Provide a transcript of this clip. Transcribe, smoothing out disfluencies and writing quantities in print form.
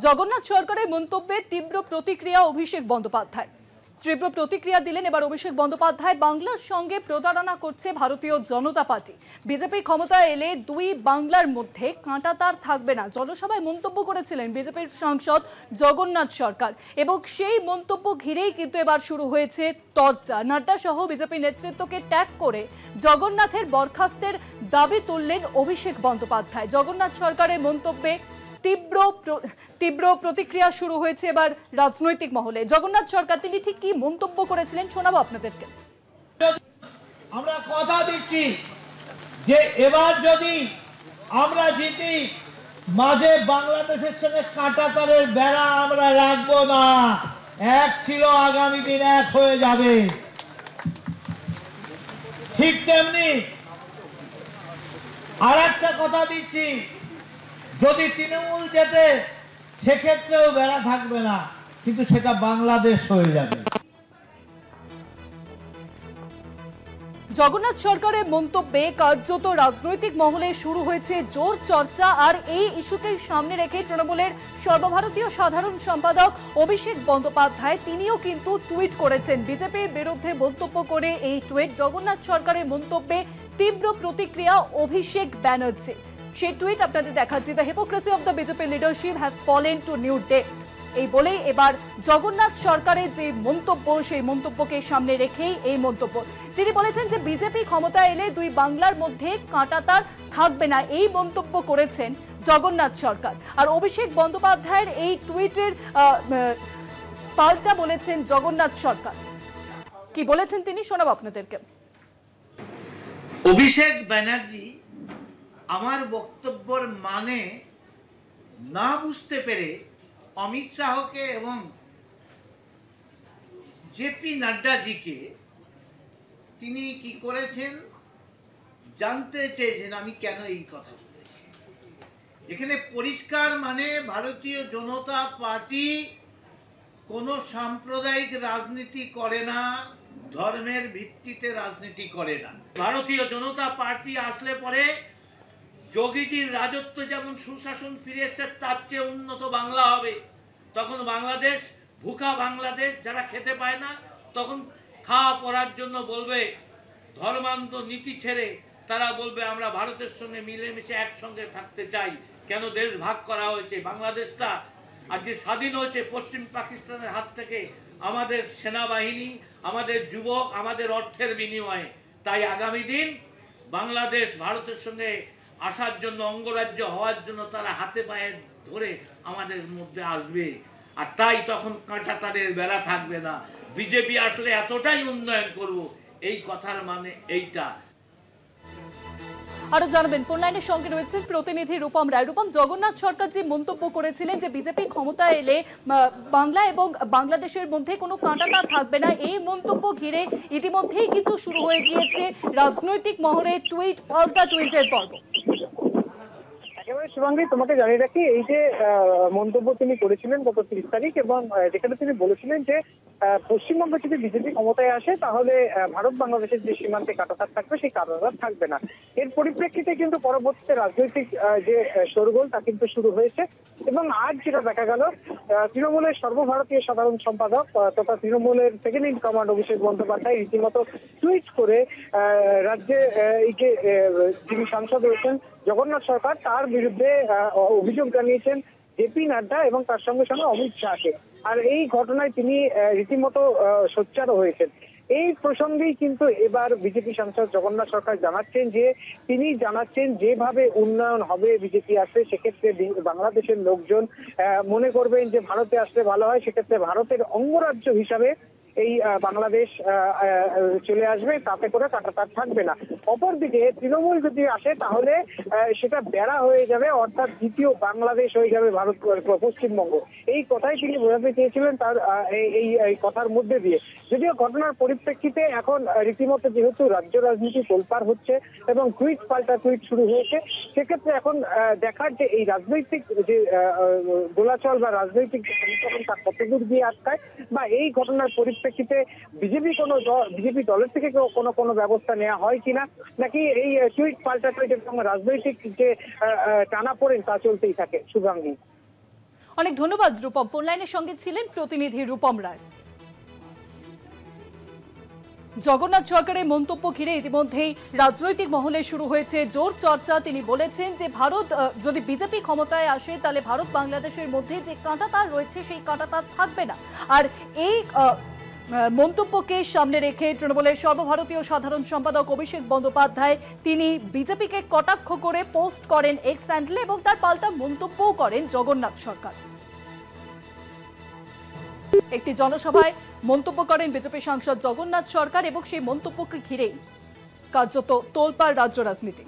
জগন্নাথ সরকারের মন্তব্যে তীব্র প্রতিক্রিয়া অভিষেক বন্দ্যোপাধ্যায়। তীব্র প্রতিক্রিয়া দিলেন এবার অভিষেক বন্দ্যোপাধ্যায়। বাংলার সঙ্গে প্রতারণা করছে ভারতীয় জনতা পার্টি। বিজেপি ক্ষমতায় এলে দুই বাংলার মধ্যে কাঁটাতার থাকবে না, জনসভায় মন্তব্য করেছিলেন বিজেপির সাংসদ জগন্নাথ সরকার এবং সেই মন্তব্য ঘিরেই কিন্তু এবার শুরু হয়েছে চর্চা। নাড্ডা সহ বিজেপি নেতৃত্বকে ট্যাগ করে জগন্নাথের বরখাস্তের দাবি তুললেন অভিষেক বন্দ্যোপাধ্যায়। জগন্নাথ সরকারের মন্তব্যে তীব্র প্রতিক্রিয়া শুরু হয়েছে এবার রাজনৈতিক মহলে। জগন্নাথ সরকার তিনি ঠিক কি মন্তব্য করেছিলেন শোনাবো আপনাদেরকে। আমরা কথা দিচ্ছি যে এবার যদি আমরা জিতি, মাঝে বাংলাদেশের সঙ্গে কাঁটাতারের বেড়া আমরা রাখবো না। এক ছিল, আগামী দিন এক হয়ে যাবে। ঠিক তেমনি আর একটা কথা দিচ্ছি, যদি তৃণমূল যেতে সেক্ষেত্রেও বেড়া থাকবে না, কিন্তু সেটা বাংলাদেশ হয়ে যাবে। জগন্নাথ সরকারের মন্তব্যে কার্যত রাজনৈতিক মহলে শুরু হয়েছে জোর চর্চা। আর এই ইস্যুকে সামনে রেখে তৃণমূলের সর্বভারতীয় সাধারণ সম্পাদক অভিষেক বন্দ্যোপাধ্যায় তিনিও কিন্তু টুইট করেছেন। বিজেপির বিরুদ্ধে মন্তব্য করে এই টুইট। জগন্নাথ সরকারের মন্তব্যে তীব্র প্রতিক্রিয়া অভিষেক ব্যানার্জি। সেই টুইট আপনাদের দেখাচ্ছি। The hypocrisy of the BJP leadership has fallen two new depth. এই বলেই এবার জগন্নাথ সরকারের যে মন্তব্য, সেই মন্তব্যকে সামনে রেখেই এই মন্তব্য। তিনি বলেছেন যে বিজেপি ক্ষমতায় এলে দুই বাংলার মধ্যে কাঁটাতার থাকবে না, এই মন্তব্য করেছেন জগন্নাথ সরকার। আর অভিষেক বন্দ্যোপাধ্যায়ের এই টুইটের পাল্টা বলেছেন জগন্নাথ সরকার। কি বলেছেন তিনি শোনাবো আপনাদেরকে। অভিষেক ব্যানার্জি আমার বক্তব্যের মানে না বুঝতে পেরে অমিত শাহকে এবং জেপি নাড্ডাজিকে তিনি কি করেছেন জানতে চেয়েছেন আমি কেন এই কথা বলেছি। এখানে পরিষ্কার মানে ভারতীয় জনতা পার্টি কোনো সাম্প্রদায়িক রাজনীতি করে না, ধর্মের ভিত্তিতে রাজনীতি করে না। ভারতীয় জনতা পার্টি আসলে পরে যোগীজির রাজত্ব যেমন সুশাসন ফিরে এসেছে, তার চেয়ে উন্নত বাংলা হবে। তখন বাংলাদেশ ভুখা বাংলাদেশ, যারা খেতে পায় না তখন খাওয়া পড়ার জন্য বলবে ধর্মান্ধ নীতি ছেড়ে তারা বলবে আমরা ভারতের সঙ্গে মিলেমিশে একসঙ্গে থাকতে চাই। কেন দেশ ভাগ করা হয়েছে? বাংলাদেশটা আজ যে স্বাধীন হয়েছে পশ্চিম পাকিস্তানের হাত থেকে, আমাদের সেনাবাহিনী, আমাদের যুবক, আমাদের অর্থের বিনিময়ে। তাই আগামী দিন বাংলাদেশ ভারতের সঙ্গে আসার জন্য, অঙ্গরাজ্য হওয়ার জন্য তারা হাতে পায়ে ধরে আমাদের মধ্যে আসবে। আর তাই তখন কাঁটাতারের বেড়া থাকবে না। বিজেপি আসলে এতটাই উন্নয়ন করব, এই কথার মানে এইটা। আরো জানাবেন ফোন লাইনের সঙ্গে রয়েছেন প্রতিনিধি রূপম রায়। রূপম, জগন্নাথ সরকার যে মন্তব্য করেছিলেন যে বিজেপি ক্ষমতায় এলে বাংলা এবং বাংলাদেশের মধ্যে কোনো কাঁটাতার থাকবে না, এই মন্তব্য ঘিরে ইতিমধ্যেই কিন্তু শুরু হয়ে গিয়েছে রাজনৈতিক মহলে টুইট পাল্টা টুইটের পর্ব। একেবারে শুভাঙ্গী, তোমাকে জানিয়ে রাখি, এই যে মন্তব্য তিনি করেছিলেন গত 30 তারিখ এবং যেখানে তিনি বলেছিলেন যে পশ্চিমবঙ্গে যদি বিজেপি ক্ষমতায় আসে তাহলে ভারত বাংলাদেশের যে সীমান্তে কাঁটাতার থাকবে সেই কাঁটাতার থাকবে না। এর পরিপ্রেক্ষিতে কিন্তু পরবর্তীতে রাজনৈতিক যে শোরগোল তা কিন্তু শুরু হয়েছে এবং আজ যেটা দেখা গেল, তৃণমূলের সর্বভারতীয় সাধারণ সম্পাদক তথা তৃণমূলের second in command Abhishek Bandyopadhyay রীতিমতো টুইট করে রাজ্যে এই যে যিনি সাংসদ রয়েছেন জগন্নাথ সরকার, তার বিরুদ্ধে অভিযোগ জানিয়েছেন জেপি নাড্ডা এবং তার সঙ্গে সঙ্গে অমিত শাহকে। আর এই ঘটনায় তিনি রীতিমতো সোচ্চারও হয়েছেন। এই প্রসঙ্গেই কিন্তু এবার বিজেপি সাংসদ জগন্নাথ সরকার জানাচ্ছেন যে তিনি জানাচ্ছেন যেভাবে উন্নয়ন হবে বিজেপি আসলে, সেক্ষেত্রে বাংলাদেশের লোকজন মনে করবেন যে ভারতে আসলে ভালো হয়, সেক্ষেত্রে ভারতের অঙ্গরাজ্য হিসাবে এই বাংলাদেশ চলে আসবে, তাতে করে কাঁটাতার থাকবে না। অপরদিকে তৃণমূল যদি আসে তাহলে সেটা বেড়া হয়ে যাবে, অর্থাৎ দ্বিতীয় বাংলাদেশ হয়ে যাবে ভারত পশ্চিমবঙ্গ। এই কথাই তিনি বোঝাতে চেয়েছিলেন তার এই কথার মধ্যে দিয়ে। যদিও ঘটনার পরিপ্রেক্ষিতে এখন রীতিমতো যেহেতু রাজ্য রাজনীতি তোলপাড় হচ্ছে এবং টুইট পাল্টা টুইট শুরু হয়েছে, সেক্ষেত্রে এখন দেখার যে এই রাজনৈতিক যে দোলাচল বা রাজনৈতিক সমীকরণ তা কতদূর গিয়ে আটকায়, বা এই ঘটনার পরিপ্রেক্ষিতে বিজেপি দলের থেকে কোনো ব্যবস্থা নেওয়া হয় কিনা, নাকি এই টুইট পাল্টা টুইট এবং রাজনৈতিক যে টানাপোড়েন তা চলতেই থাকে। শুভাঙ্গী। অনেক ধন্যবাদ রূপম। ফোন লাইনের সঙ্গে ছিলেন প্রতিনিধি রূপম রায়। জগন্নাথ সরকারের মন্তব্য ঘিরে ইতিমধ্যেই রাজনৈতিক মহলে শুরু হয়েছে জোর চর্চা। তিনি বলেছেন যে ভারত যদি বিজেপি ক্ষমতায় আসে তাহলে ভারত বাংলাদেশের মধ্যে যে কাঁটাতার রয়েছে সেই কাঁটাতার থাকবে না। আর এই মন্তব্যকে সামনে রেখে তৃণমূলের সর্বভারতীয় সাধারণ সম্পাদক অভিষেক বন্দ্যোপাধ্যায় তিনি বিজেপিকে কটাক্ষ করে পোস্ট করেন এক্স হ্যান্ডেলে এবং তার পাল্টা মন্তব্যও করেন জগন্নাথ সরকার। একটি জনসভায় মন্তব্য করেন বিজেপি সাংসদ জগন্নাথ সরকার এবং সেই মন্তব্যকে ঘিরেই কার্যত তোলপাড় রাজ্য রাজনীতি।